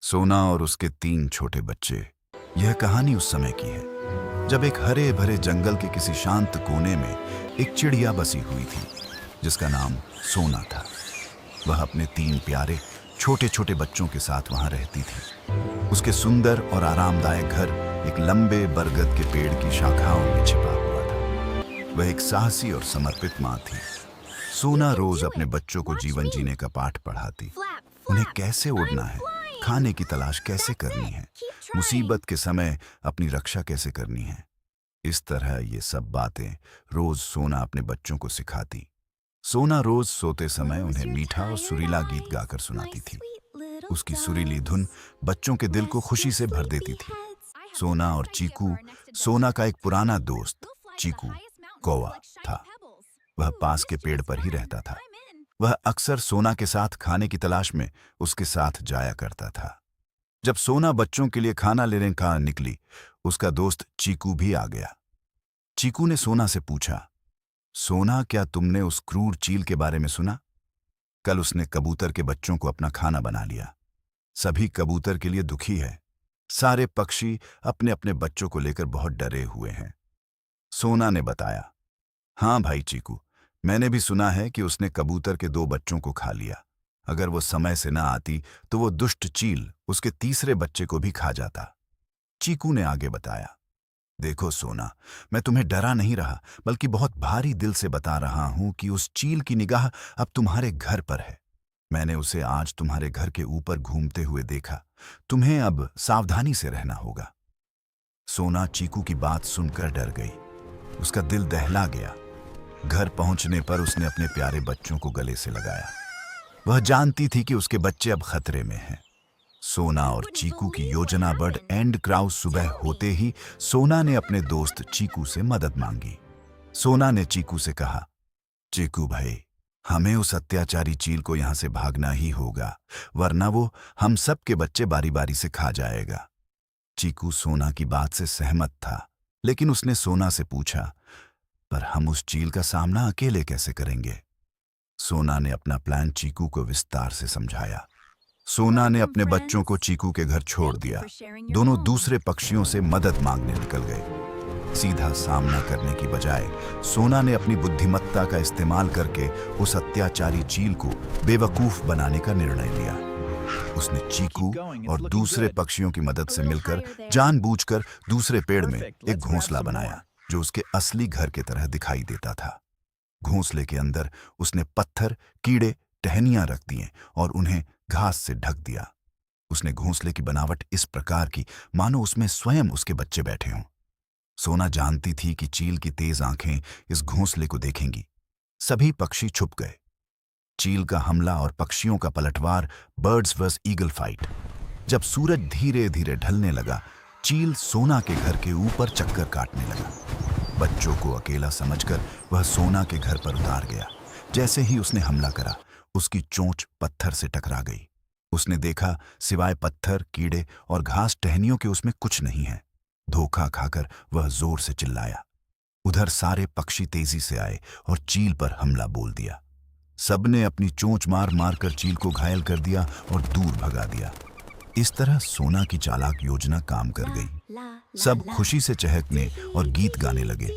सोना और उसके 3 छोटे बच्चे। यह कहानी उस समय की है जब एक हरे भरे जंगल के किसी शांत कोने में एक चिड़िया बसी हुई थी जिसका नाम सोना था। वह अपने 3 प्यारे छोटे छोटे बच्चों के साथ वहां रहती थी। उसके सुंदर और आरामदायक घर एक लंबे बरगद के पेड़ की शाखाओं में छिपा हुआ था। वह एक साहसी और समर्पित माँ थी। सोना रोज अपने बच्चों को जीवन जीने का पाठ पढ़ाती, उन्हें कैसे उड़ना है, खाने की तलाश कैसे करनी है, मुसीबत के समय अपनी रक्षा कैसे करनी है। इस तरह ये सब बातें रोज सोना अपने बच्चों को सिखाती। सोना रोज सोते समय उन्हें मीठा और सुरीला गीत गाकर सुनाती थी। उसकी सुरीली धुन बच्चों के दिल को खुशी से भर देती थी। सोना और चीकू, सोना का एक पुराना दोस्त चीकू कौवा था। वह पास के पेड़ पर ही रहता था। वह अक्सर सोना के साथ खाने की तलाश में उसके साथ जाया करता था। जब सोना बच्चों के लिए खाना लेने का निकली, उसका दोस्त चीकू भी आ गया। चीकू ने सोना से पूछा, सोना, क्या तुमने उस क्रूर चील के बारे में सुना? कल उसने कबूतर के बच्चों को अपना खाना बना लिया। सभी कबूतर के लिए दुखी है। सारे पक्षी अपने अपने बच्चों को लेकर बहुत डरे हुए हैं। सोना ने बताया, हाँ भाई चीकू, मैंने भी सुना है कि उसने कबूतर के 2 बच्चों को खा लिया। अगर वो समय से ना आती तो वो दुष्ट चील उसके तीसरे बच्चे को भी खा जाता। चीकू ने आगे बताया, देखो सोना, मैं तुम्हें डरा नहीं रहा, बल्कि बहुत भारी दिल से बता रहा हूं कि उस चील की निगाह अब तुम्हारे घर पर है। मैंने उसे आज तुम्हारे घर के ऊपर घूमते हुए देखा। तुम्हें अब सावधानी से रहना होगा। सोना चीकू की बात सुनकर डर गई। उसका दिल दहला गया। घर पहुंचने पर उसने अपने प्यारे बच्चों को गले से लगाया। वह जानती थी कि उसके बच्चे अब खतरे में हैं। सोना और चीकू की योजना बर्ड एंड क्राउ सुबह होते ही सोना ने अपने दोस्त चीकू से मदद मांगी। सोना ने चीकू से कहा, चीकू भाई, हमें उस अत्याचारी चील को यहां से भागना ही होगा, वरना वो हम सब के बच्चे बारी बारी से खा जाएगा। चीकू सोना की बात से सहमत था, लेकिन उसने सोना से पूछा, पर हम उस चील का सामना अकेले कैसे करेंगे? सोना ने अपना प्लान चीकू को विस्तार से समझाया। सोना ने अपने बच्चों को चीकू के घर छोड़ दिया। दोनों दूसरे पक्षियों से मदद मांगने निकल गए। सीधा सामना करने की बजाय सोना ने अपनी बुद्धिमत्ता का इस्तेमाल करके उस अत्याचारी चील को बेवकूफ बनाने का निर्णय लिया। उसने चीकू और दूसरे पक्षियों की मदद से मिलकर जानबूझकर दूसरे पेड़ में एक घोंसला बनाया जो उसके असली घर की तरह दिखाई देता था। घोंसले के अंदर उसने पत्थर, कीड़े, टहनियां रख दिए और उन्हें घास से ढक दिया। उसने घोंसले की बनावट इस प्रकार की मानो उसमें स्वयं उसके बच्चे बैठे हों। सोना जानती थी कि चील की तेज आंखें इस घोंसले को देखेंगी। सभी पक्षी छुप गए। चील का हमला और पक्षियों का पलटवार, बर्ड्स वर्स ईगल फाइट। जब सूरज धीरे धीरे ढलने लगा, चील सोना के घर के ऊपर चक्कर काटने लगा। बच्चों को अकेला समझकर वह सोना के घर पर उतार गया। जैसे ही उसने हमला करा, उसकी चोंच पत्थर से टकरा गई। उसने देखा, सिवाय पत्थर, कीड़े और घास टहनियों के उसमें कुछ नहीं है। धोखा खाकर वह जोर से चिल्लाया। उधर सारे पक्षी तेजी से आए और चील पर हमला बोल दिया। सबने अपनी चोंच मार मारकर चील को घायल कर दिया और दूर भगा दिया। इस तरह सोना की चालाक योजना काम कर गई। सब खुशी से चहकने और गीत गाने लगे।